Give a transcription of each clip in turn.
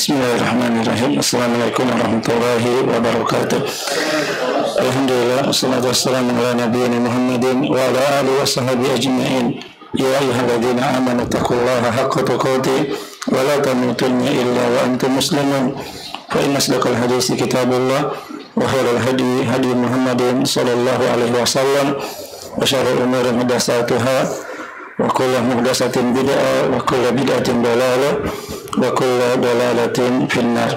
Bismillahirrahmanirrahim. Assalamualaikum warahmatullahi wabarakatuh. Alhamdulillah, wassalatu wassalamu ala nabiyina Muhammadin wa ala alihi wa sahbihi ajma'in. Ya ayyuhalladzina amanu taqullaha haqqa tuqatih wa la tamutunna illa wa antum muslimun. Fa inna asdaqal haditsi kitabullah wa khairal hadi hadi Muhammadin sallallahu alaihi wasallam wa syarrul umuri muhdatsatuha wa kullu muhdatsatin bid'ah wa kullu bid'atin dhalalah wa kullu dhalalatin finnar.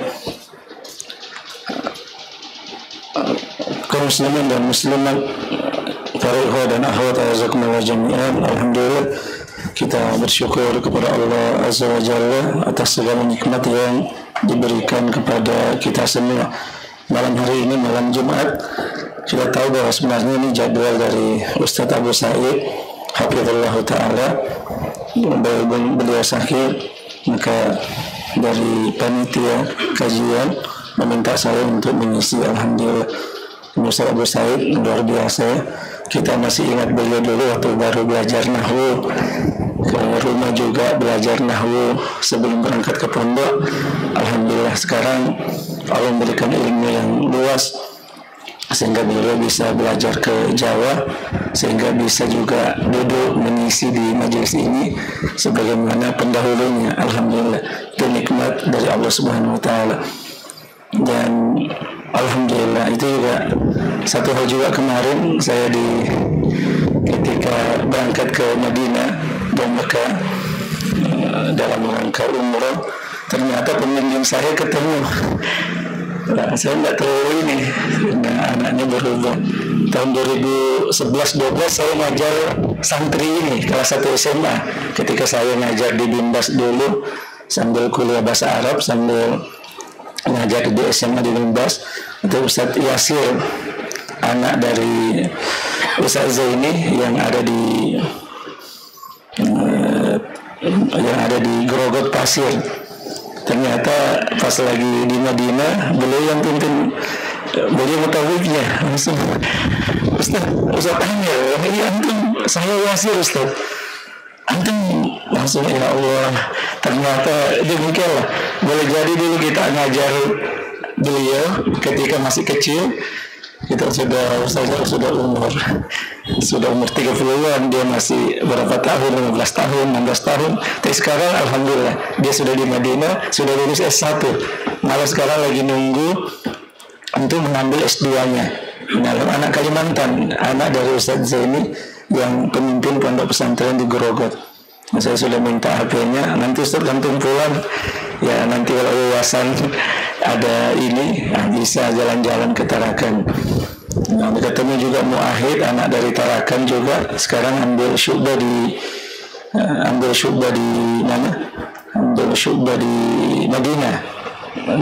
Kaum muslimin dan muslimat, para ikhwah dan akhwat azakumullah jami'an, alhamdulillah kita bersyukur kepada Allah Azza wa Jalla atas segala nikmat yang diberikan kepada kita semua. Malam hari ini, malam Jumat, kita tahu bahwa sebenarnya ini jadwal dari Ustaz Abu Said hafizallahu ta'ala. Beliau sakit, maka dari panitia kajian meminta saya untuk mengisi. Alhamdulillah, Ustaz Abu Said luar biasa. Kita masih ingat beliau dulu waktu baru belajar nahwu, ke rumah juga belajar nahwu sebelum berangkat ke pondok. Alhamdulillah sekarang Allah memberikan ilmu yang luas sehingga beliau bisa belajar ke Jawa, sehingga bisa juga duduk mengisi di majelis ini sebagaimana pendahulunya. Alhamdulillah, itu nikmat dari Allah Subhanahu wa taala. Dan alhamdulillah itu juga satu hal juga, kemarin saya ketika berangkat ke Madinah dan Mekah dalam rangka umroh, ternyata pembimbing saya ketemu. Nah, saya nggak tahu ini, nah, anaknya berubah. Tahun 2011-12 saya ngajar santri ini kelas 1 SMA. Ketika saya ngajar di Bimbas dulu sambil kuliah bahasa Arab, sambil ngajar di SMA di Bimbas, itu Ustadz Yasir, anak dari Ustadz Zaini yang ada di Grogot Pasir. Ternyata pas lagi di Madinah, beliau yang pimpin, beliau mutawifnya langsung, Ustaz tanya, ini antum, saya Yasir Ustaz, antum langsung, ya Allah, ternyata demikianlah. Boleh jadi dulu kita ngajar beliau ketika masih kecil, kita sudah umur 30-an, dia masih berapa tahun, 15 tahun, 16 tahun. Tapi sekarang alhamdulillah dia sudah di Madinah, sudah lulus S1. Malah sekarang lagi nunggu untuk mengambil S2-nya. Dalam anak Kalimantan, anak dari Ustadz Zaini yang pemimpin pondok pesantren di Grogot. Nah, saya sudah minta HP-nya, nanti Ustadz kantung pulang, ya nanti kalau yayasan ada ini, nah, bisa jalan-jalan ke Tarakan. Nah, ketemu juga Muahid, anak dari Tarakan juga, sekarang ambil syu'bah di mana? Ambil syu'bah di Madinah.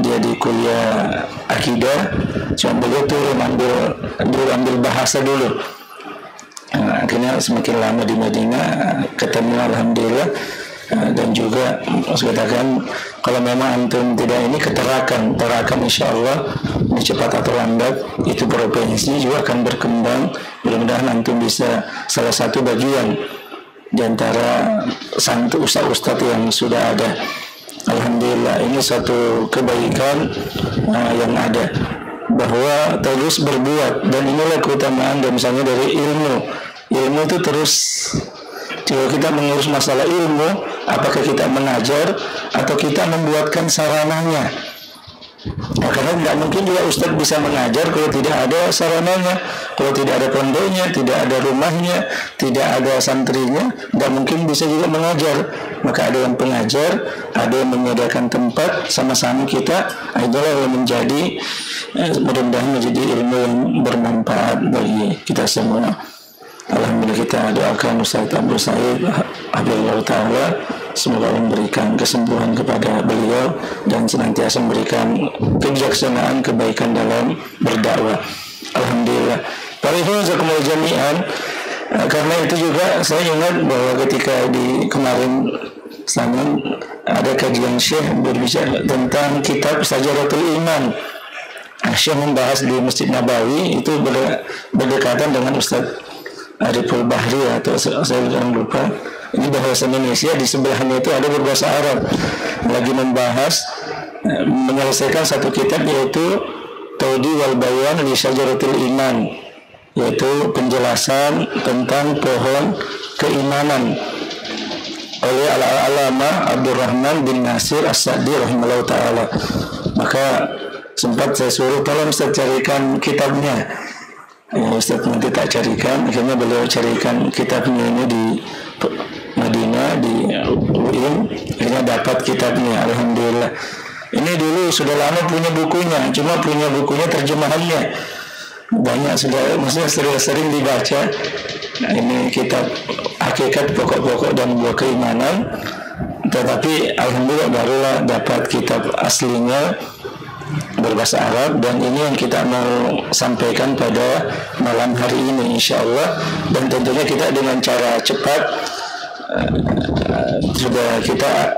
Dia di kuliah akidah, cuma beliau turun ambil bahasa dulu. Nah, akhirnya semakin lama di Madinah ketemu, alhamdulillah. Dan juga saya katakan, kalau memang antum tidak ini ke Tarakan insya Allah ini cepat atau lambat itu provinsi juga akan berkembang. Mudah-mudahan antum bisa salah satu bagian di antara ustaz-ustaz yang sudah ada. Alhamdulillah, ini suatu kebaikan yang ada, bahwa terus berbuat, dan inilah keutamaan. Dan misalnya dari ilmu itu terus, kalau kita mengurus masalah ilmu, apakah kita mengajar atau kita membuatkan sarananya? Nah, karena tidak mungkin juga Ustadz bisa mengajar kalau tidak ada sarananya, kalau tidak ada pondoknya, tidak ada rumahnya, tidak ada santrinya, tidak mungkin bisa juga mengajar. Maka ada yang pengajar, ada yang menyediakan tempat, sama-sama kita, itulah yang menjadi, mudah-mudahan menjadi ilmu yang bermanfaat bagi kita semua. Alhamdulillah, kita doakan Ustaz Abu Said hafizallahu ta'ala, semoga Allah memberikan kesembuhan kepada beliau dan senantiasa memberikan kebijaksanaan, kebaikan dalam berdakwah. Alhamdulillah. Para ikhwan jazakumullah jami'an, karena itu juga saya ingat bahwa ketika di kemarin sana ada kajian Syekh berbicara tentang kitab Sajaratul Iman. Syekh membahas di Masjid Nabawi, itu berdekatan dengan Ustaz Ariful Bahri, atau saya jangan lupa, ini bahasa Indonesia, di sebelahnya itu ada berbahasa Arab, lagi membahas menyelesaikan satu kitab, yaitu Taudi wal Bayan li Syajaratil Iman, yaitu penjelasan tentang pohon keimanan oleh Al-Alama Abdurrahman bin Nasir As-Sa'di rahimahullah ta'ala. Maka sempat saya suruh tolong Ustaz carikan kitabnya. Ustaz nanti tak carikan, akhirnya beliau carikan kitabnya ini di Madinah, di UIN, akhirnya dapat kitabnya, alhamdulillah. Ini dulu sudah lama punya bukunya, cuma punya bukunya terjemahannya banyak, sudah maksudnya sering dibaca. Nah, ini kitab Hakikat Pokok-Pokok dan Buah Keimanan, tetapi alhamdulillah barulah dapat kitab aslinya berbahasa Arab, dan ini yang kita mau sampaikan pada malam hari ini insyaallah. Dan tentunya kita dengan cara cepat sudah kita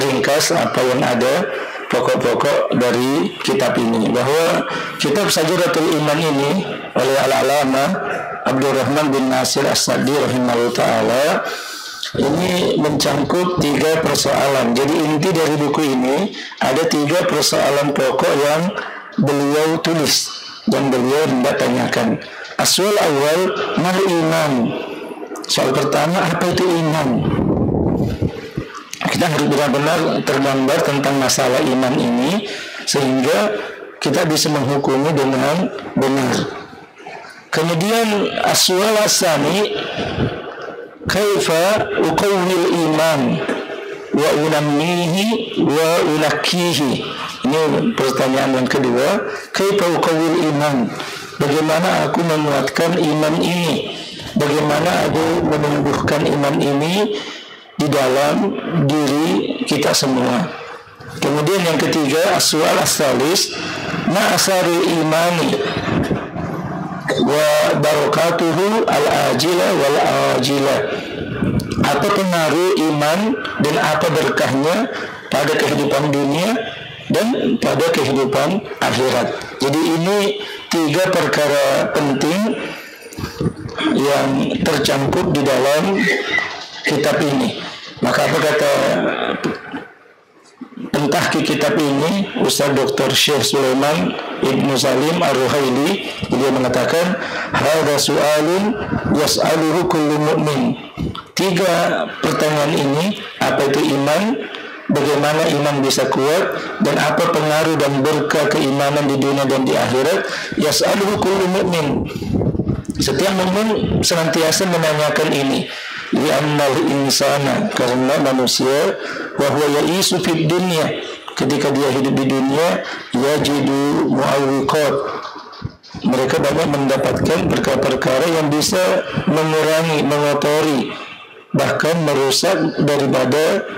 ringkas apa yang ada pokok-pokok dari kitab ini, bahwa kitab Syajaratul Iman ini oleh Al-Alama Abdurrahman bin Nasir As-Sa'di rahimahullah ta'ala ini mencangkup 3 persoalan. Jadi inti dari buku ini ada 3 persoalan pokok yang beliau tulis dan beliau hendak tanyakan. Aswal awal mal iman. Soal pertama, apa itu iman? Kita harus benar-benar tergambar tentang masalah iman ini sehingga kita bisa menghukumi dengan benar. Kemudian aswal asani, kaifa uqawwil iman wa unammihi wa ulakkihi. Ini pertanyaan yang kedua, kaifa uqawwil iman, bagaimana aku menguatkan iman ini, bagaimana aku menumbuhkan iman ini di dalam diri kita semua. Kemudian yang ketiga, aswal asalis, ma asarul imani wa barakatuhu al-ajila wal ajila. Apa pengaruh iman dan apa berkahnya pada kehidupan dunia dan pada kehidupan akhirat. Jadi ini 3 perkara penting yang tercakup di dalam kitab ini. Maka apa kata pentahqiq kitab ini, Ustaz Dr. Syekh Sulaiman Ibnu Salim Ar-Ruhaili, beliau mengatakan hadza su'alun yas'aluhu kullu mu'min. 3 pertanyaan ini, apa itu iman, bagaimana iman bisa kuat, dan apa pengaruh dan berkah keimanan di dunia dan di akhirat, yas'aluhu kullu mu'min. Setiap mukmin senantiasa menanyakan ini. Li'annal insana, karena manusia, wa huwa ya'isu fid dunya, ketika dia hidup di dunia, yajidu mu'awwiqat, mereka banyak mendapatkan perkara-perkara yang bisa mengurangi, mengotori, bahkan merusak daripada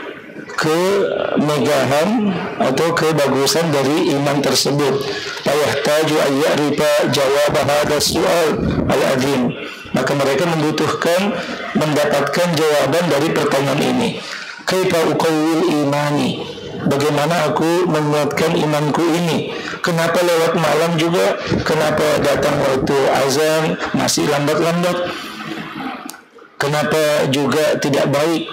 kemegahan atau kebagusan dari iman tersebut. Fayahtaju ayyarifa jawab hadzal su'al al-azim. Maka mereka membutuhkan mendapatkan jawaban dari pertanyaan ini. Kaifa uqawwil imani, bagaimana aku menguatkan imanku ini? Kenapa lewat malam juga? Kenapa datang waktu azan masih lambat-lambat? Kenapa juga tidak baik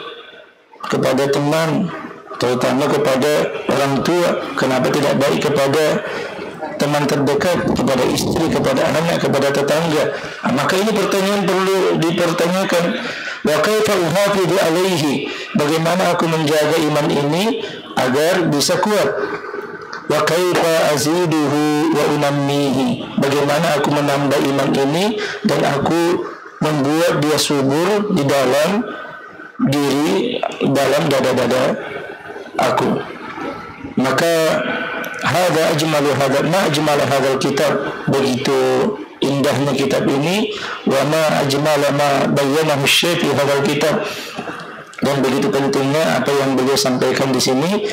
kepada teman, terutama kepada orang tua? Kenapa tidak baik kepada teman terdekat, kepada istri, kepada anak, kepada tetangga? Maka ini pertanyaan perlu dipertanyakan. Wa kaifa uhafidhu alaihi, bagaimana aku menjaga iman ini agar bisa kuat? Wa kaifa aziduhu wa unammihi, bagaimana aku menambah iman ini dan aku membuat dia subur di dalam diri, dalam dada-dada aku. Maka hadza ajmalu hadza ma ajmala hadzal kitab, begitu indahnya kitab ini, wa ma ajmala ma bayyanahu syekh fi hadzal kitab, dan begitu pentingnya apa yang beliau sampaikan di sini.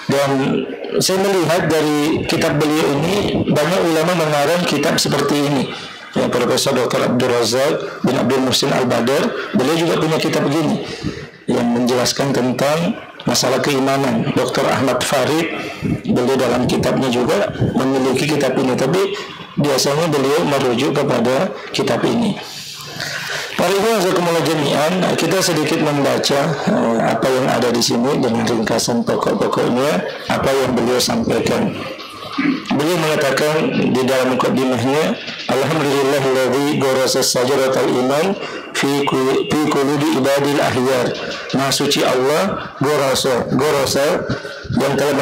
Dan saya melihat dari kitab beliau ini banyak ulama mengarang kitab seperti ini. Ya, Profesor Dr. Abdul Razak bin Abdul Muhsin Al-Badar, beliau juga punya kitab begini yang menjelaskan tentang masalah keimanan. Dr. Ahmad Farid, beliau dalam kitabnya juga memiliki kitab ini, tapi biasanya beliau merujuk kepada kitab ini. Para ikhwan jazakumullah jami'an, kita sedikit membaca apa yang ada di sini dengan ringkasan pokok-pokoknya apa yang beliau sampaikan. Beliau mengatakan di dalam mukaddimahnya, alhamdulillahilladzi gharasa sajaratal iman fi qulubi ibadil ahyar. Maha suci Allah gharasa yang telah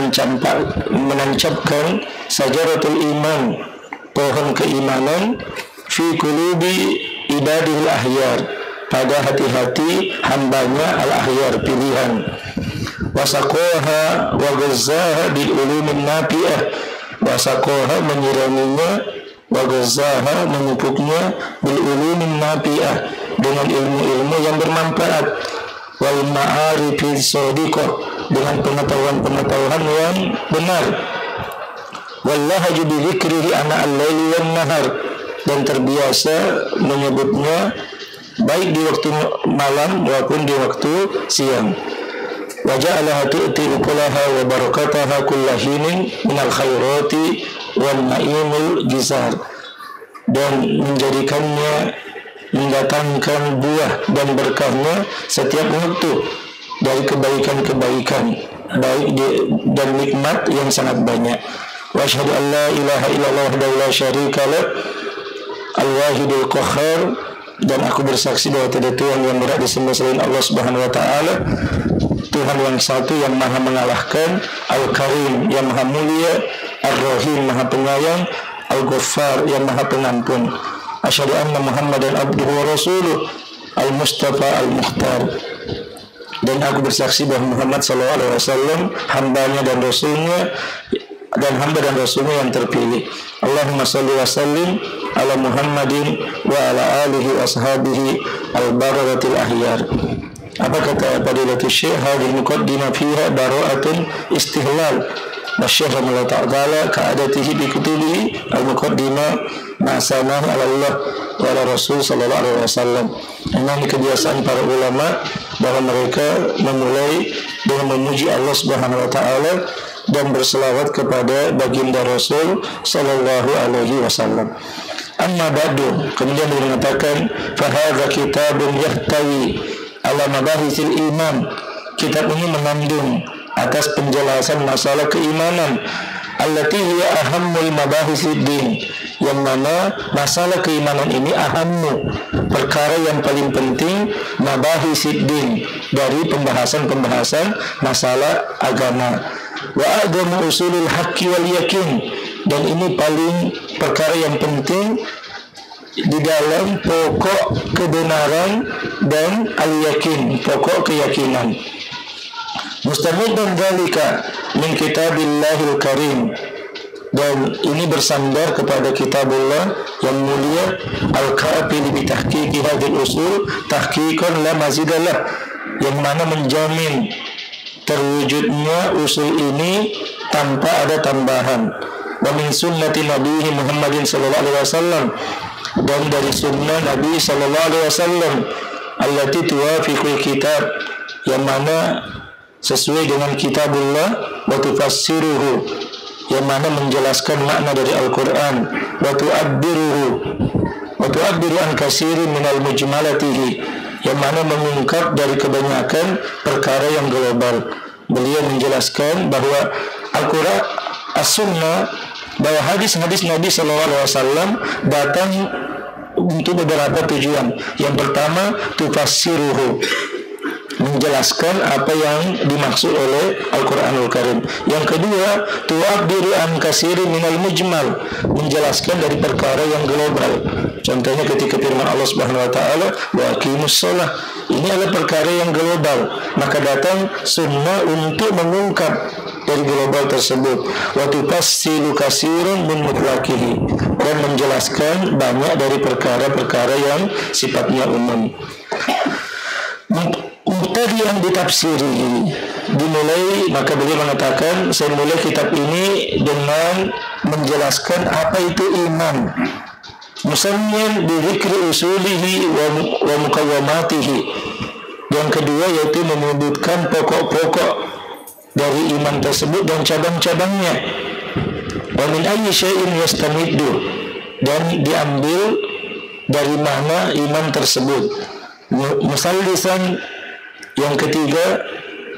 menancapkan sajaratul iman, pohon keimanan, fi qulubi ibadil ahyar, pada hati-hati hambanya al-ahyar, pilihan. Wasaqaha wa ghazzaha bil ulumin nafi'ah, wasaqaha menyiraminya, wa ghazzaha memupuknya, bil ulumin nafi'ah dengan ilmu-ilmu yang bermanfaat, wal ma'arifis shadiqah dengan pengetahuan-pengetahuan yang benar, wallahu bi dzikrihi ana al-laili wan nahar, dan terbiasa menyebutnya baik di waktu malam maupun di waktu siang. Wa ja'alaha tu'ti ukulaha wa barakataha kulla hinin minal khairati wan na'imul jizar, dan menjadikannya mendatangkan buah dan berkahnya setiap waktu dari kebaikan-kebaikan baik dan nikmat yang sangat banyak. Wa asyhadu an la ilaha illallah wahdahu la syarika lah al-wahidul qahhar, dan aku bersaksi bahwa tidak Tuhan yang berhak disembah selain Allah Subhanahu wa taala, Tuhan yang satu yang maha mengalahkan, Al-Karim yang maha mulia, Ar-Rahim maha penyayang, Al-Ghaffar yang maha pengampun. Asyhadu anna Muhammadan abduhu wa rasuluh, Al-Mustafa Al-Mukhtar, dan aku bersaksi bahwa Muhammad sallallahu alaihi wasallam hambanya dan rasulnya, dan hamba dan rasulnya yang terpilih. Allahumma salli wa sallim ala Muhammadin wa ala alihi wa ashabihi al-bararatil ahyar. Apa kata Fadilatul Syekh, hadhihi muqaddimah fiha bara'atun istihlal wa syekh Allah ta'ala ka'adatihi bi kutubihi al-muqaddimah ma'asana ala Allah wa ala Rasul sallallahu alaihi wasallam. Ini kebiasaan para ulama bahwa mereka memulai dengan memuji Allah Subhanahu wa taala dan berselawat kepada baginda Rasul sallallahu alaihi wasallam. Amma ba'du, kemudian dia mengatakan fa hadza kitabun yahtawi ala mabahisil iman. Kitab ini mengandung atas penjelasan masalah keimanan, allati hiya ahammul mabahisid din, yang mana masalah keimanan ini ahammu, perkara yang paling penting, mabahisid din, dari pembahasan-pembahasan masalah agama. Wa a'dhamu usulul haqqi wal yakin, dan ini paling perkara yang penting di dalam pokok kebenaran dan al-yakin, pokok keyakinan. Mustamiddan dzalika min kitabillahil karim, dan ini bersandar kepada kitabullah yang mulia, al-kafil bi tahqiqi hadhil usul tahqiqan la mazidalah, yang mana menjamin terwujudnya usul ini tanpa ada tambahan. Wa min sunnati nabiyhi Muhammadin sallallahu alaihi wasallam, dan dari sunnah Nabi sallallahu alaihi wasallam, allati tuwafiqul kitab, yang mana sesuai dengan kitabullah, wa tufassiruhu, yang mana menjelaskan makna dari Al-Quran, wa tu'abbiru an katsirin minal mujmalatihi, yang mana mengungkap dari kebanyakan perkara yang global. Beliau menjelaskan bahwa Al-Quran, As-Sunnah, bahwa hadis-hadis Nabi SAW datang untuk beberapa tujuan. Yang pertama, tufassiruhu, menjelaskan apa yang dimaksud oleh Al-Quranul Karim. Yang kedua, tu'abbiru an katsirin minal mujmal, menjelaskan dari perkara yang global. Contohnya ketika firman Allah Subhanahu wa taala, wa aqimus shalah, ini adalah perkara yang global, maka datang sunnah untuk mengungkap dari global tersebut. Wa tufassilu katsirun min mutlaqihi, dan menjelaskan banyak dari perkara-perkara yang sifatnya umum. Tadi yang ditafsiri dimulai, maka beliau mengatakan, saya mulai kitab ini dengan menjelaskan apa itu iman, musamman bi dzikri usulihi wa muqawwamatihi. Yang kedua yaitu menyebutkan pokok-pokok dari iman tersebut dan cabang-cabangnya. Wa min ayyi syai'in yastamiddu, dan diambil dari mana iman tersebut. Musallisan yang ketiga,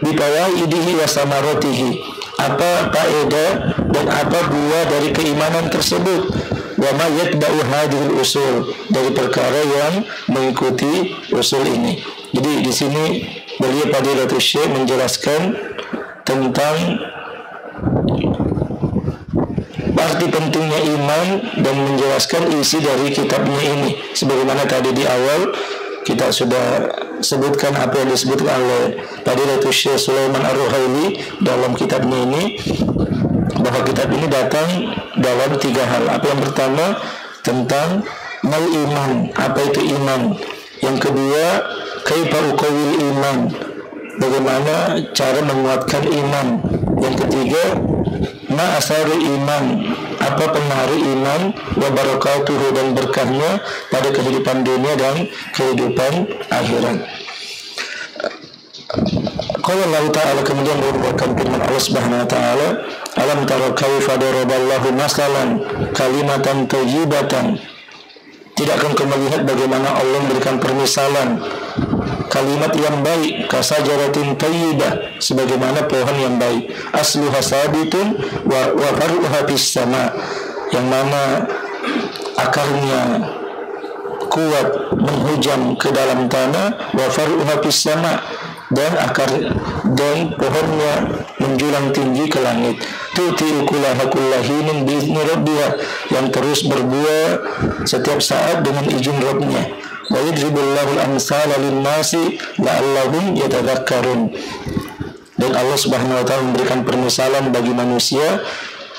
bifawaidihi wa samaratihi, apa faedah dan apa buah dari keimanan tersebut. Wa ma yatba'u hadhil usul, dari perkara yang mengikuti usul ini. Jadi di sini beliau Fadilatul Syekh menjelaskan tentang arti pentingnya iman dan menjelaskan isi dari kitabnya ini. Sebagaimana tadi di awal kita sudah sebutkan apa yang disebutkan oleh Fadilatul Syekh Sulaiman Ar-Ruhaili dalam kitabnya ini, bahwa kitab ini datang dalam 3 hal. Apa yang pertama, tentang mal iman, apa itu iman. Yang kedua, kaifa uqawil iman, bagaimana cara menguatkan iman. Yang ketiga, ma asarul iman, apa pengaruh iman, wa barakatuhu, dan berkahnya pada kehidupan dunia dan kehidupan akhirat. Qala Allah Ta'ala, kemudian merupakan firman Allah Subhanahu wa taala, alam tara kaifa daraballahu masalan kalimatan thayyibatan, tidak akan kau melihat bagaimana Allah memberikan permisalan kalimat yang baik, kasajaratin thayyibah, sebagaimana pohon yang baik, asluha sabitun wa faruha fis sama, yang mana akarnya kuat menghujam ke dalam tanah, wa faruha fis sama, dan pohonnya menjulang tinggi ke langit. Tu'ti ukulaha kullahinin bi'izni rabbiha, yang terus berbuah setiap saat dengan izin Rabbnya. Wa yadribullahu al-amsala lin-nasi la'allahum yatadhakkarun, dan Allah Subhanahu wa taala memberikan permisalan bagi manusia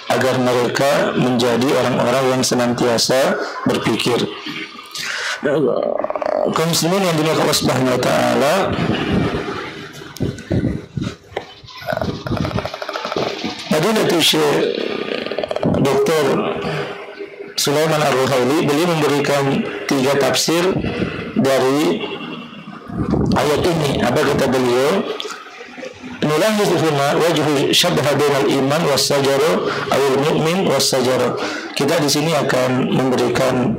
agar mereka menjadi orang-orang yang senantiasa berpikir. Kaum muslimin yang dimuliakan Allah Subhanahu wa taala, Fadilatul Syekh Dr. Sulaiman Ar-Ruhaili, beliau memberikan 3 tafsir dari ayat ini. Apa kata beliau? Nulahiz huna wajhu syabha bainal iman was sajara awil mu'min was sajara. Kita di sini akan memberikan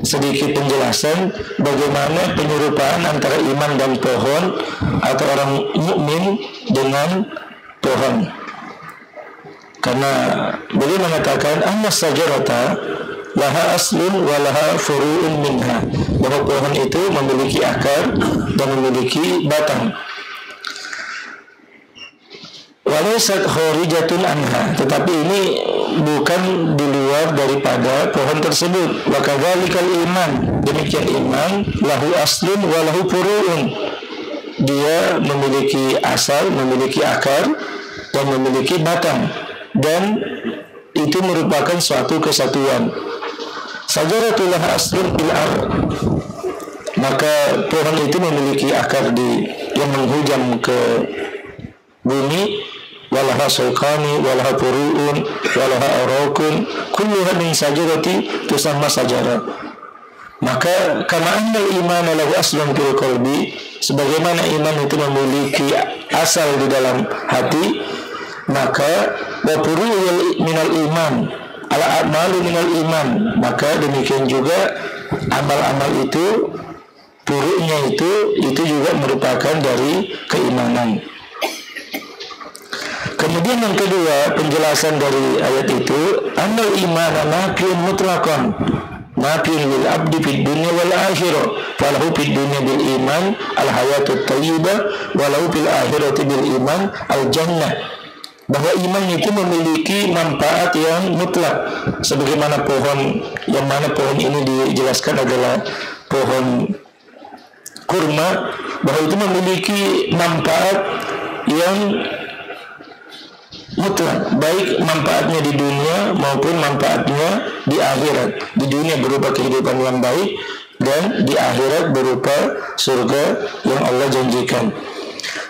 sedikit penjelasan bagaimana penyerupaan antara iman dan pohon, atau orang mukmin dengan pohon. Karena beliau mengatakan anna sajarata laha aslun wa laha furu'un minha, bahwa pohon itu memiliki akar dan memiliki batang. Walaysat kharijatun anha, tetapi ini bukan di luar daripada pohon tersebut. Wa kadzalikal iman, demikian iman, lahu aslun wa lahu furu'un, dia memiliki asal, memiliki akar, dan memiliki batang, dan itu merupakan suatu kesatuan. Sajaratul laha aslun fil ardh, maka pohon itu memiliki akar yang menghujam ke bumi. Walaha sulqani walaha furu'un walaha arakun kulluha min sajarati tusamma sajara. Maka kama annal iman lahu aslun fil qalbi, sebagaimana iman itu memiliki asal di dalam hati, maka wa furu'ul minal iman ala a'malu minal iman, maka demikian juga amal-amal itu, furu'nya itu juga merupakan dari keimanan. Kemudian yang kedua, penjelasan dari ayat itu, annal iman nafiyun mutlaqan, nafiyun lil abdi fid dunya wal akhirah, falahu fid dunya bil iman al hayatut thayyibah walau fil akhirati bil iman al jannah. Bahwa iman itu memiliki manfaat yang mutlak, sebagaimana pohon, yang mana pohon ini dijelaskan adalah pohon kurma, bahwa itu memiliki manfaat yang mutlak, baik manfaatnya di dunia maupun manfaatnya di akhirat. Di dunia berupa kehidupan yang baik, dan di akhirat berupa surga yang Allah janjikan.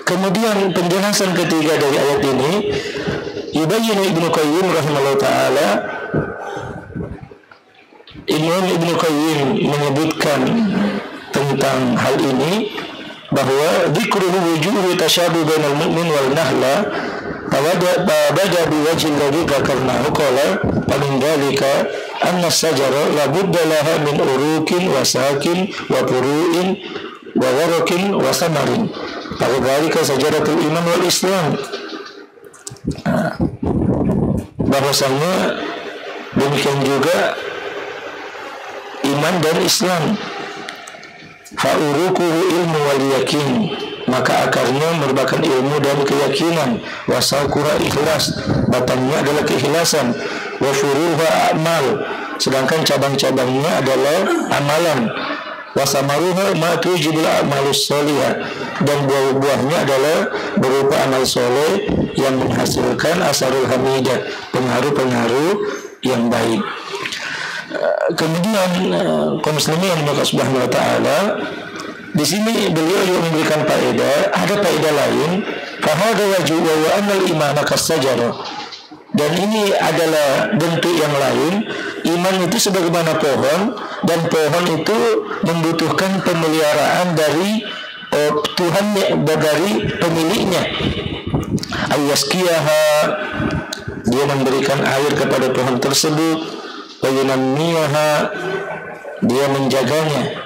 Kemudian penjelasan ketiga dari ayat ini, yubayyinu Ibnu Qayyim rahimahullah ta'ala, Imam Ibnu Qayyim menyebutkan tentang hal ini, bahwa dzikruhu wujuhu tasyabuh bainal mu'min wal nahla bada biwajhin ladzi dzakarnahu qala famin dzalika anna sajara la budda laha min urukin wa sakin wa furu'in wa warakin wa samarin. Fadzalika sajaratul iman wal Islam. Bahwasanya demikian juga iman dan Islam. Fa'urukuhu ilmu wal yakin, maka akarnya merupakan ilmu dan keyakinan. Wasakura ikhlas, batangnya adalah keikhlasan. Wa furuha amal, sedangkan cabang-cabangnya adalah amalan. Wasamaruha ma tujibul a'malus sholihah, dan buah-buahnya adalah berupa amal soleh yang menghasilkan asarul hamidah, pengaruh-pengaruh yang baik. Kemudian kaum muslimin yang dimuliakan Subhanahu wa taala, di sini beliau juga memberikan faedah, ada faedah lain, fahada wajhu wa anal imana kasajara, dan ini adalah bentuk yang lain. Iman itu sebagaimana pohon, dan pohon itu membutuhkan pemeliharaan dari Tuhannya, dari pemiliknya. Ayaskiyaha, dia memberikan air kepada pohon tersebut. Wayunammiyaha, dia menjaganya.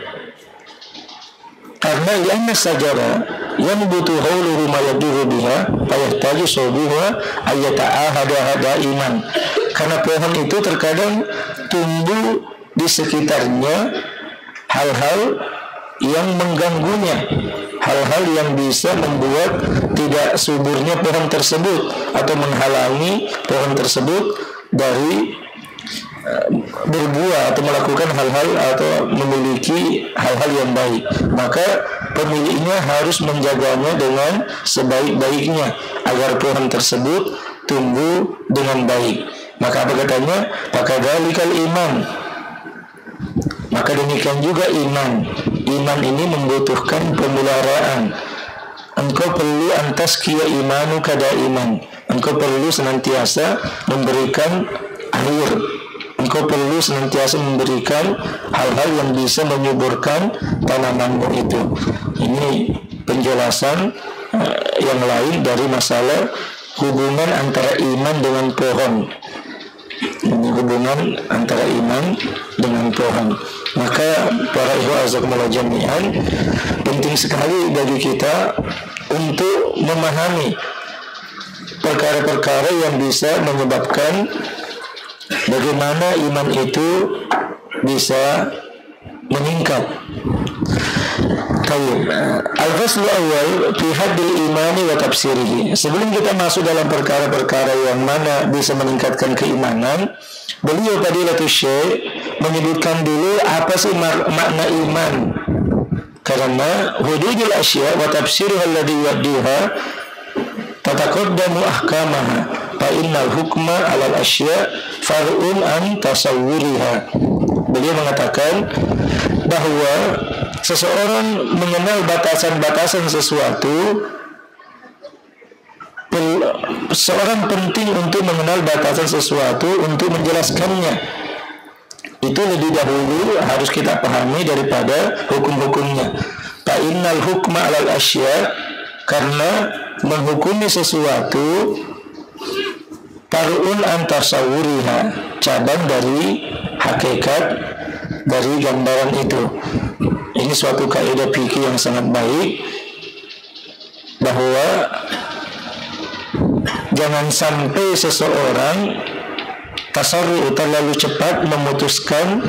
Karena lianna sajara yang butuh hauluhu ma yadurru biha fayahtaju sabuha ayata'ahada daiman. Karena pohon itu terkadang tumbuh di sekitarnya hal-hal yang mengganggunya, hal-hal yang bisa membuat tidak suburnya pohon tersebut atau menghalangi pohon tersebut dari berbuah atau melakukan hal-hal atau memiliki hal-hal yang baik. Maka pemiliknya harus menjaganya dengan sebaik-baiknya agar pohon tersebut tumbuh dengan baik. Maka apa katanya? Fakadzalikal iman, maka demikian juga iman. Iman ini membutuhkan pemeliharaan. Engkau perlu antaskiya imanu kada iman, engkau perlu senantiasa memberikan air, engkau perlu senantiasa memberikan hal-hal yang bisa menyuburkan tanamanmu itu. Ini penjelasan yang lain dari masalah hubungan antara iman dengan pohon. Ini hubungan antara iman dengan pohon. Maka para ikhwah azakumullah jami'an, penting sekali bagi kita untuk memahami perkara-perkara yang bisa menyebabkan bagaimana iman itu bisa meningkat. Al-faslu awal fi haddil imani wa tafsirihi. Sebelum kita masuk dalam perkara-perkara yang mana bisa meningkatkan keimanan, beliau Fadilatul Syekh menyebutkan dulu apa sih makna iman. Karena hududul asya wa tafsiruha alladhi yuaddiha tataqaddamu ahkamaha fa innal hukma 'alal asya far'un an tasawwuriha. Beliau mengatakan bahwa seseorang mengenal batasan-batasan sesuatu, seorang penting untuk mengenal batasan sesuatu untuk menjelaskannya. Itu lebih dahulu harus kita pahami daripada hukum-hukumnya. Fa innal hukma 'alal asya, karena menghukumi sesuatu far'un an tasawwuriha, cabang dari hakikat dari gambaran itu. Ini suatu kaidah fikih yang sangat baik, bahwa jangan sampai seseorang tasarru terlalu cepat memutuskan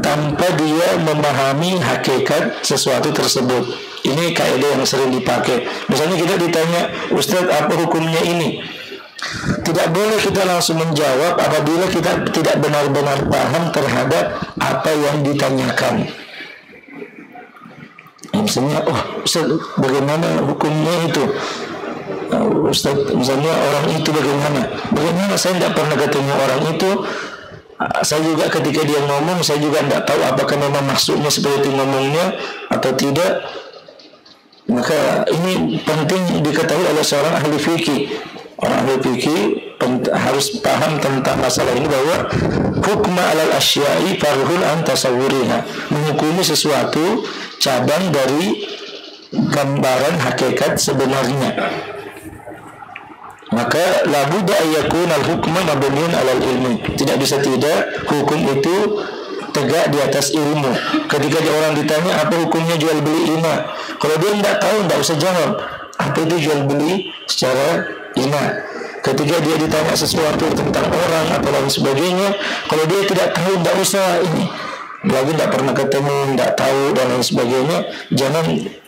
tanpa dia memahami hakikat sesuatu tersebut. Ini kaidah yang sering dipakai. Misalnya kita ditanya, Ustaz, apa hukumnya ini? Tidak boleh kita langsung menjawab apabila kita tidak benar-benar paham terhadap apa yang ditanyakan. Misalnya, Ustaz, bagaimana hukumnya itu? Ustaz, misalnya orang itu bagaimana? Bagaimana? Saya tidak pernah ketemu orang itu. Saya juga ketika dia ngomong, saya juga tidak tahu apakah memang maksudnya seperti itu ngomongnya atau tidak. Maka ini penting diketahui oleh seorang ahli fikih. Orang ahli fikih harus paham tentang masalah ini, bahwa hukma 'alal asya'i farhun an tasawwuriha, menghukumi sesuatu cabang dari gambaran hakikat sebenarnya. Maka la budda ayakun al-hukmu mabniun 'alal ilmi. Tidak bisa tidak hukum itu tegak di atas ilmu. Ketika orang ditanya apa hukumnya jual beli ina, kalau dia tidak tahu tidak usah jawab apa itu jual beli secara ina. Ketika dia ditanya sesuatu tentang orang atau lain sebagainya, kalau dia tidak tahu tidak usah ini, lagi tidak pernah ketemu, tidak tahu dan lain sebagainya, jangan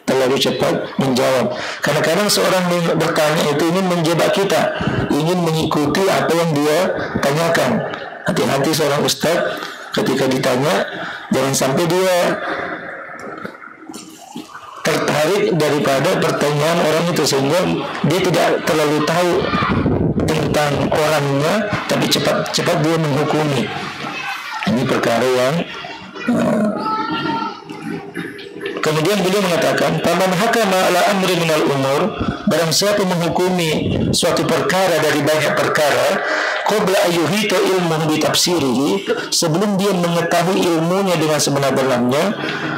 terlalu cepat menjawab. Kadang-kadang seorang bertanya itu ingin menjebak kita, ingin mengikuti apa yang dia tanyakan. Hati-hati seorang ustaz ketika ditanya, jangan sampai dia tertarik daripada pertanyaan orang itu sehingga dia tidak terlalu tahu tentang orangnya, tapi cepat-cepat dia menghukumi. Ini perkara yang kemudian beliau mengatakan, "Faman hakama ala amri minal umur," barang siapa menghukumi suatu perkara dari banyak perkara, qabla ayyuhita ilmuhu bi tafsirihi, sebelum dia mengetahui ilmunya dengan sebenar-benarnya,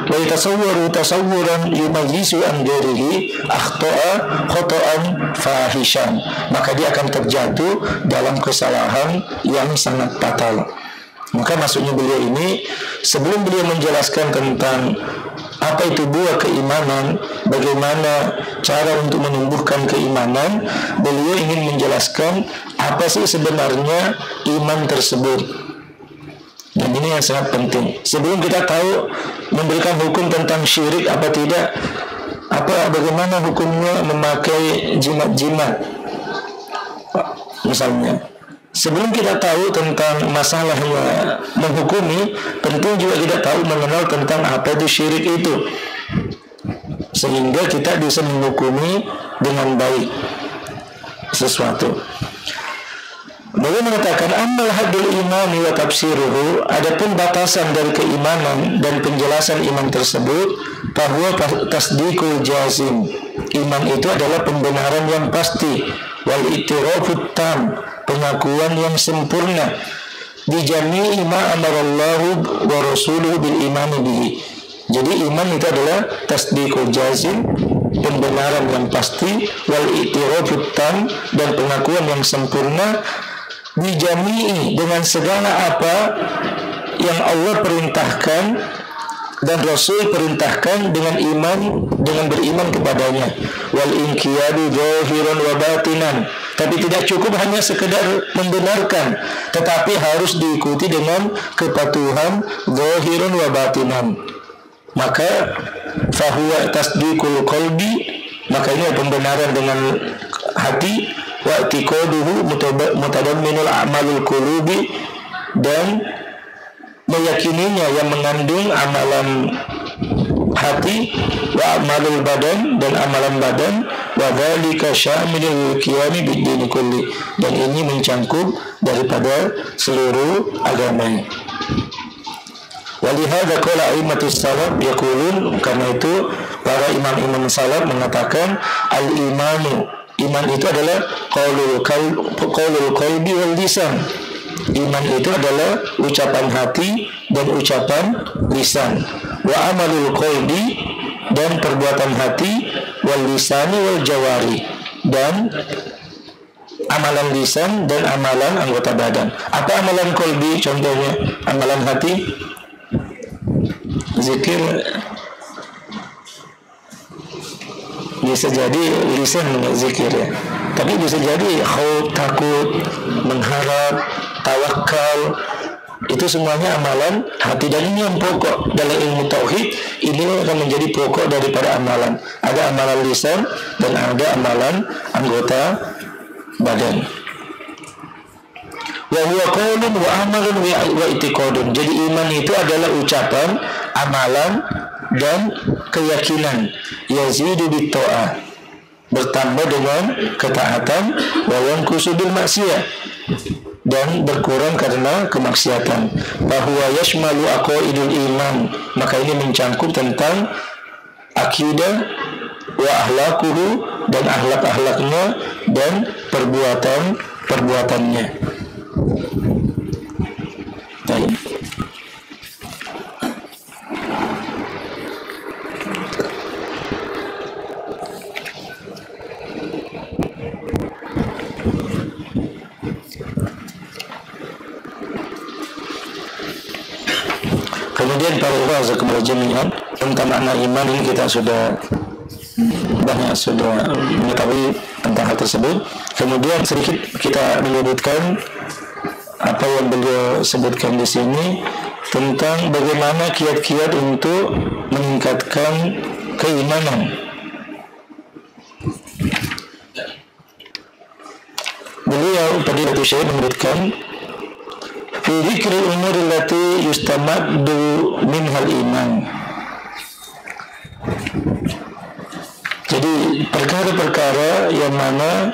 wa yatasawwaru tasawwuran yumayyizu an ghairihi akhta'a khata'an fahishan, maka dia akan terjatuh dalam kesalahan yang sangat fatal. Maka maksudnya beliau ini, sebelum beliau menjelaskan tentang apa itu buah keimanan, bagaimana cara untuk menumbuhkan keimanan, beliau ingin menjelaskan apa sih sebenarnya iman tersebut. Dan ini yang sangat penting. Sebelum kita tahu memberikan hukum tentang syirik apa tidak, bagaimana hukumnya memakai jimat-jimat misalnya. Sebelum kita tahu tentang masalahnya menghukumi, penting juga kita tahu mengenal tentang apa itu syirik itu, sehingga kita bisa menghukumi dengan baik sesuatu. Beliau mengatakan, "Ammal haddul imani wa tafsiruhu," adapun batasan dari keimanan dan penjelasan iman tersebut, bahwa tasdiqul jazim, iman itu adalah pembenaran yang pasti, wal itirafut tam, pengakuan yang sempurna, di jami'i ma amarallahu wa rasuluhu bil imani bihi. Jadi iman itu adalah tasdiqul jazim, pembenaran yang pasti, wal itirafut tam, dan pengakuan yang sempurna, di jami'i, dengan segala apa yang Allah perintahkan dan Rasul perintahkan, dengan iman, dengan beriman kepadanya, wal inqiyadu zahiran wa batinan. Tapi tidak cukup hanya sekedar membenarkan, tetapi harus diikuti dengan kepatuhan zahiran wa batinan. Maka fahuwa tasdiqul qalbi, maka ini pembenaran dengan hati, wa i'tiqaduhu mutadamminul a'malul qulubi, dan meyakininya yang mengandung amalan hati, wa amalul badan, dan amalan badan, wa dzalika syamilul qiyami bid-din kulli, dan ini mencangkup daripada seluruh agama. Walihada qala a'immatus salaf yaqulun, karena itu para imam-imam salaf mengatakan al-imanu, iman itu adalah qaulul qalbi wal lisan. Iman itu adalah ucapan hati dan ucapan lisan. Wa amalul qalbi, dan perbuatan hati, wal lisani wal jawari, dan amalan lisan dan amalan anggota badan. Apa amalan qalbi? Contohnya amalan hati, zikir, bisa jadi lisan zikir ya, tapi bisa jadi khauf, takut, mengharap, tawakal, itu semuanya amalan hati. Dan ini yang pokok dalam ilmu tauhid, ini akan menjadi pokok daripada amalan. Ada amalan lisan dan ada amalan anggota badan. Wa huwa qaulun wa amalun wa i'tiqadun. Jadi iman itu adalah ucapan, amalan, dan keyakinan. Yazidu bit ta'ah, bertambah dengan ketaatan, wa yanqusu bil maksiyah, dan berkurang karena kemaksiatan. Bahwa yashmalu aqaidul iman, maka ini mencangkup tentang akidah, wa ahlakuhu, dan ahlak-ahlaknya, dan perbuatan-perbuatannya. Baik. Kemudian para ulama jami'an tentang makna iman ini kita sudah mengetahui tentang hal tersebut. Kemudian sedikit kita menyebutkan apa yang beliau sebutkan di sini tentang bagaimana kiat-kiat untuk meningkatkan keimanan. Beliau tadi waktu saya menyebutkan fi dzikril umuri allati yustamaddu minhal iman. Jadi perkara-perkara yang mana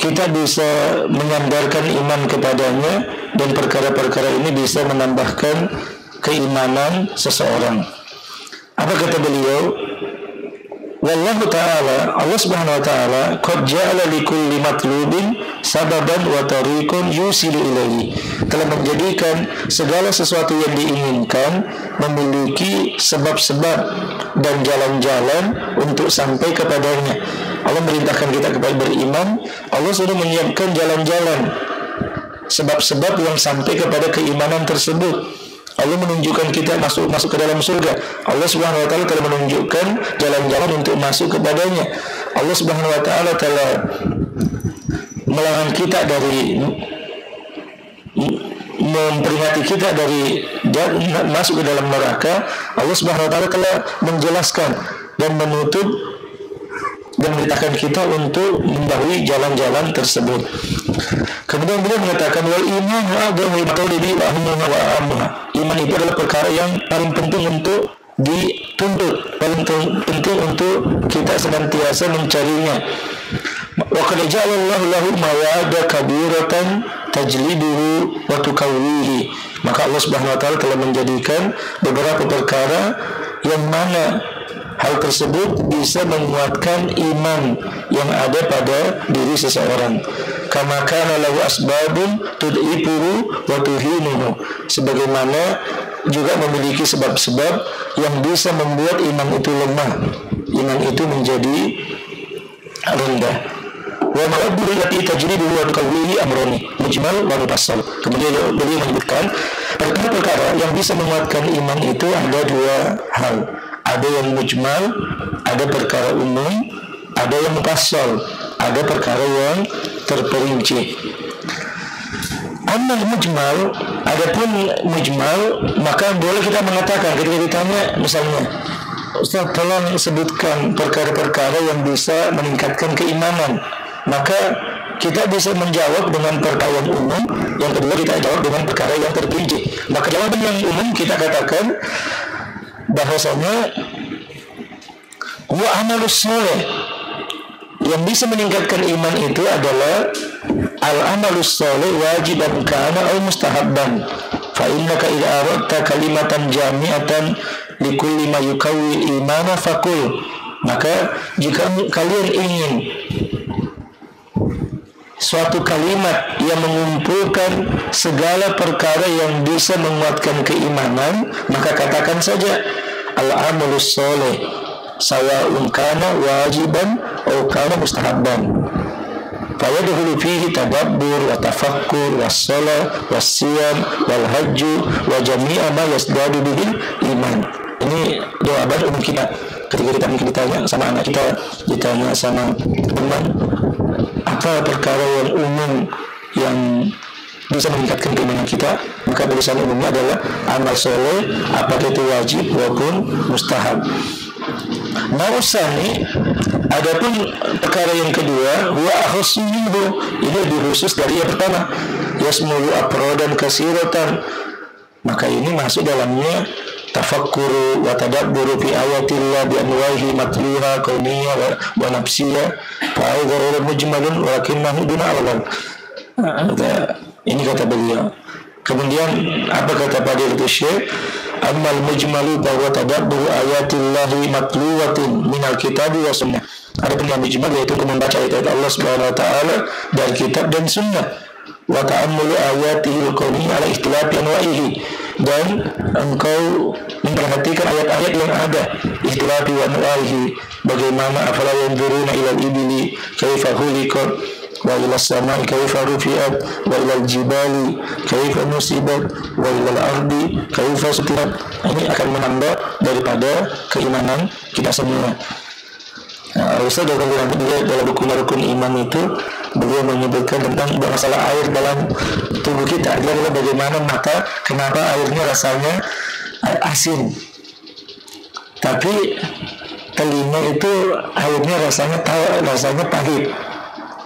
kita bisa menyandarkan iman kepadanya, dan perkara-perkara ini bisa menambahkan keimanan seseorang. Apa kata beliau? Wallahu ta'ala, Allah subhanahu wa ta'ala qad ja'ala likulli matlubin sababan wa tariqun yusilu ilaihi, telah menjadikan segala sesuatu yang diinginkan memiliki sebab-sebab dan jalan-jalan untuk sampai kepadanya. Allah merintahkan kita kepada beriman, Allah sudah menyiapkan jalan-jalan, sebab-sebab yang sampai kepada keimanan tersebut. Allah menunjukkan kita masuk ke dalam surga. Allah Subhanahu wa taala telah menunjukkan jalan-jalan untuk masuk kepadanya. Allah Subhanahu wa taala telah melarang kita dari memperingati kita dari masuk ke dalam neraka. Allah Subhanahu wa taala telah menjelaskan dan menutup dan memerintahkan kita untuk mendahului jalan-jalan tersebut. Kemudian beliau mengatakan wal iman iman itu adalah perkara yang paling penting untuk dituntut, paling penting untuk kita senantiasa mencarinya. Wa qad ja'alallahu lahu mawada kabiratan tajlibuhu wa tukawwihi. Maka Allah Subhanahu wa taala telah menjadikan beberapa perkara yang mana hal tersebut bisa menguatkan iman yang ada pada diri seseorang. Kama kana lahu asbabun tud'ifuhu wa tuhinuhu. Sebagaimana juga memiliki sebab-sebab yang bisa membuat iman itu lemah, iman itu menjadi rendah. Wa ma'abdu allati tajribu wa tuqawwihi amrani mujmal wa mufassal. Kemudian beliau menyebutkan perkara-perkara yang bisa menguatkan iman itu ada dua hal. Ada yang mujmal, ada perkara umum, ada yang mufassal, ada perkara yang terperinci. Amal mujmal, adapun mujmal, maka boleh kita mengatakan ketika ditanya misalnya, Ustaz tolong sebutkan perkara-perkara yang bisa meningkatkan keimanan, maka kita bisa menjawab dengan perkara yang umum, yang kedua kita jawab dengan perkara yang terperinci. Maka jawaban yang umum kita katakan bahwasanya wa amalus soleh, yang bisa meningkatkan iman itu adalah al-amalus soleh wajiban kana au mustahabban. Fa innaka idza aradta kalimatan jami'atan likulli ma yukawwi imana faqul. Maka jika kalian ingin suatu kalimat yang mengumpulkan segala perkara yang bisa menguatkan keimanan, maka katakan saja al-amalus soleh sawa'un kana wajiban atau kana mustahabban. Fayadkhulu fihi tadabbur wa tafakkur was-shalah was-siyam wal hajju wa jami'a ma yasdadu bihil iman. Ini jawaban umum kita ketika kita mungkin ditanya sama anak kita, ditanya sama teman, apa perkara yang umum yang bisa meningkatkan keimanan kita, maka tulisan umumnya adalah amal soleh, apakah itu wajib maupun mustahab. Nausani, adapun perkara yang kedua, huwa akhassu minhu, ini lebih khusus dari yang pertama, yasmulu afrodan kasiratan, maka ini masuk dalamnya tafakkuru wa tadabburu fi ayatillah bi anwahi matluha kauniyah wa nafsiyah fa ghairu mujmalun walakinnahu duna alam. Ini kata beliau. Kemudian apa kata Fadilatul Syekh? Amal mujmalu bahwa tadabbur ayatillahi matluwatin minal kitabi wa sunnah. Ada yang mujmal yaitu membaca ayat Allah Subhanahu wa taala dari kitab dan sunnah. Wa ta'ammulu ayatihi al-kauniyah ala ikhtilafi anwa'ihi, dan engkau memperhatikan ayat-ayat yang ada ikhtilafi anwa'ihi, bagaimana afala yanzuruna ilal ibili kaifa khuliqat wa ila as-sama'i kaifa rufi'at wa ila al-jibali kaifa nusibat wa ila al-ardi kaifa sutirat. Ini akan menambah daripada keimanan kita semua. Ustaz dalam buku Rukun Iman itu beliau menyebutkan tentang masalah air dalam tubuh kita. Dia adalah bagaimana mata, kenapa airnya rasanya asin, tapi telinga itu airnya rasanya pahit,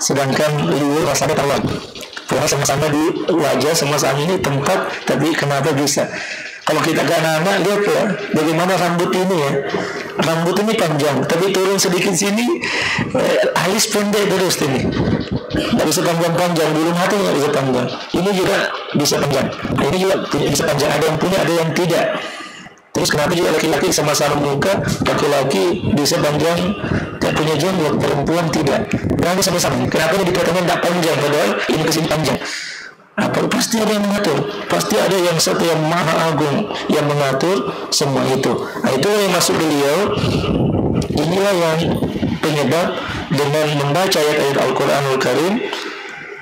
sedangkan liur rasanya tawar. Karena sama-sama di wajah, sama-sama ini tempat, tapi kenapa bisa? Kalau kita ke anak-anak, lihat ya, bagaimana rambut ini ya. Rambut ini panjang, tapi turun sedikit sini, alis pendek terus ini. Tidak bisa panjang-panjang, bulu mata tidak bisa panjang. Ini juga bisa panjang. Ini juga tidak bisa panjang. Ada yang punya, ada yang tidak. Terus kenapa juga laki-laki sama-sama muka, laki-laki bisa panjang, tidak punya jenggot, perempuan tidak. Kenapa sama-sama? Kenapa ini dikatakan tidak panjang, padahal ini kesini panjang? Apa pasti ada yang mengatur, pasti ada yang satu yang maha agung yang mengatur semua itu. Nah, itu yang masuk beliau. Inilah yang penyebab dengan membaca ayat-ayat Al-Quranul Karim,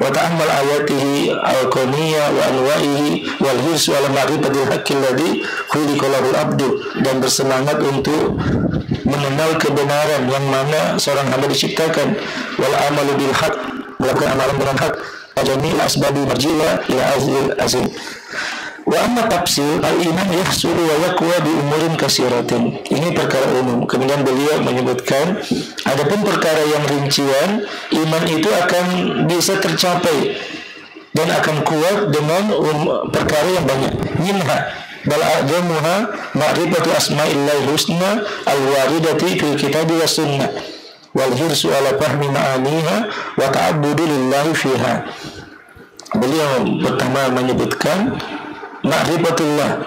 wa ta'ammal ayatihi al-kauniyah wa anwa'ihi wal hirsu ala ma'rifatil haqqil ladzi khuliqa lahul abdu, dan bersemangat untuk mengenal kebenaran yang mana seorang hamba diciptakan, wal amalu bil haqq, melakukan amalan dengan hak, ajamil asbabi marjilah ila azil. Wa amma tafsir al-iman yahsulu wa yaqwa bi umurin kasiratin. Ini perkara umum. Kemudian beliau menyebutkan adapun perkara yang rincian, iman itu akan bisa tercapai dan akan kuat dengan perkara yang banyak. Minha bal a'jamuha ma'rifatu asma'illahi husna al-waridati fil kitabi was sunnah wal hirsu ala fahmi ma'aniha wa ta'abbudu lillahi fiha. Beliau pertama menyebutkan ma'rifatullah,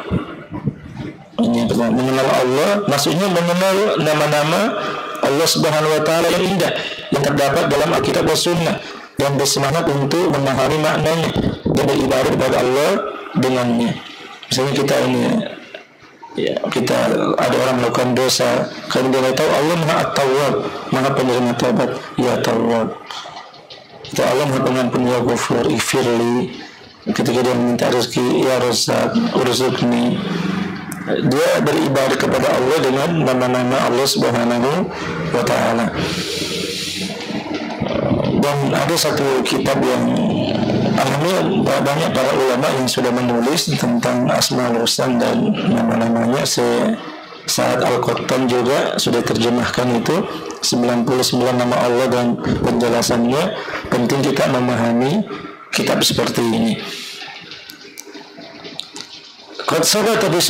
mengenal Allah, maksudnya mengenal nama-nama Allah Subhanahu wa taala yang indah yang terdapat dalam Alkitab dan Sunnah, dan bersemangat untuk memahami maknanya dan beribadah kepada Allah dengannya. Misalnya kita ini ya, kita ada orang melakukan dosa, kemudian dia tahu Allah Maha At-Tawwab, Maha penerima taubat, ya Tawwab. Kita Allah Maha Pengampun, ya Ghafur, ighfirli. Ketika dia meminta rezeki, ya Razzaq, urzuqni. Dia beribadah kepada Allah dengan nama-nama Allah Subhanahu wa taala. Dan ada satu kitab yang alhamdulillah banyak para ulama yang sudah menulis tentang Asmaul Husna dan nama-namanya. Saat Al-Qur'an juga sudah terjemahkan itu 99 nama Allah dan penjelasannya. Penting kita memahami kitab seperti ini. Qad sabata fi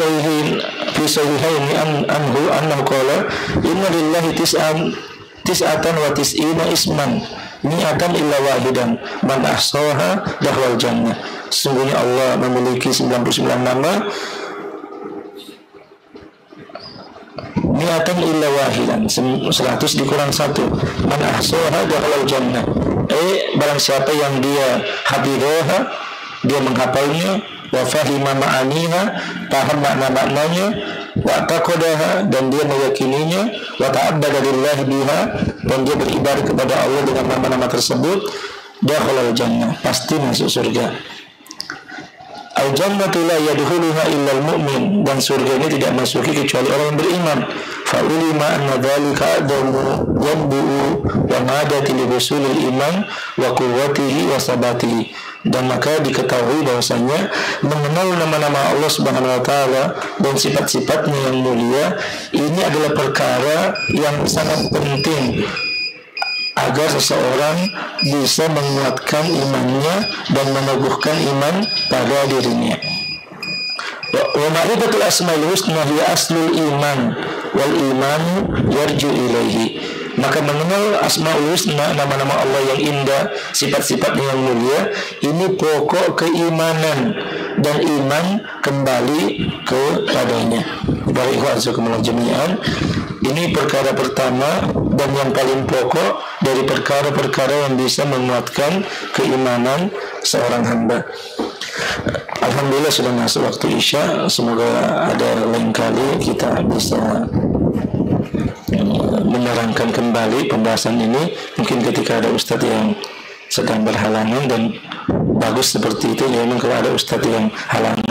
sahihaini anhu annahu qala inna lillahi tis'atan wa tis'ina isman mi'atan illa wahidan man ahsaha dahwal jannah. Sesungguhnya Allah memiliki 99 nama, mi'atan illa wahidan, 100 dikurang 1, man ahsaha dahwal jannah. Barang siapa yang dia hafidhaha, dia menghafalnya, wa fahima ma'aniha, paham makna-maknanya, wa taqadaha, dan dia meyakininya, wa ta'abbada lillahi biha, dan dia beribadah kepada Allah dengan nama-nama tersebut, dakhalal jannah, pasti masuk surga. Al-jannatu la yadkhuluha illa al-mu'min, dan surga ini tidak masuki kecuali orang yang beriman. Fa'ulima anna dhalika adamu yadbu'u wa madati li husulil iman wa quwwatihi wa sabatihi. Dan maka diketahui bahwasanya mengenal nama-nama Allah Subhanahu wa taala dan sifat-sifatnya yang mulia ini adalah perkara yang sangat penting agar seseorang bisa menguatkan imannya dan meneguhkan iman pada dirinya. Wa ma'rifatul asmaul husna hiya aslul iman wal iman yarju ilaihi. Maka mengenal asmaul husna, nama-nama Allah yang indah, sifat-sifatnya yang mulia, ini pokok keimanan, dan iman kembali kepadanya. Barakallahu jami'an. Ini perkara pertama dan yang paling pokok dari perkara-perkara yang bisa menguatkan keimanan seorang hamba. Alhamdulillah sudah masuk waktu Isya. Semoga ada lain kali kita bisa menerangkan kembali pembahasan ini. Mungkin ketika ada ustadz yang sedang berhalangan dan bagus seperti itu. Ya memang kalau ada ustadz yang halangan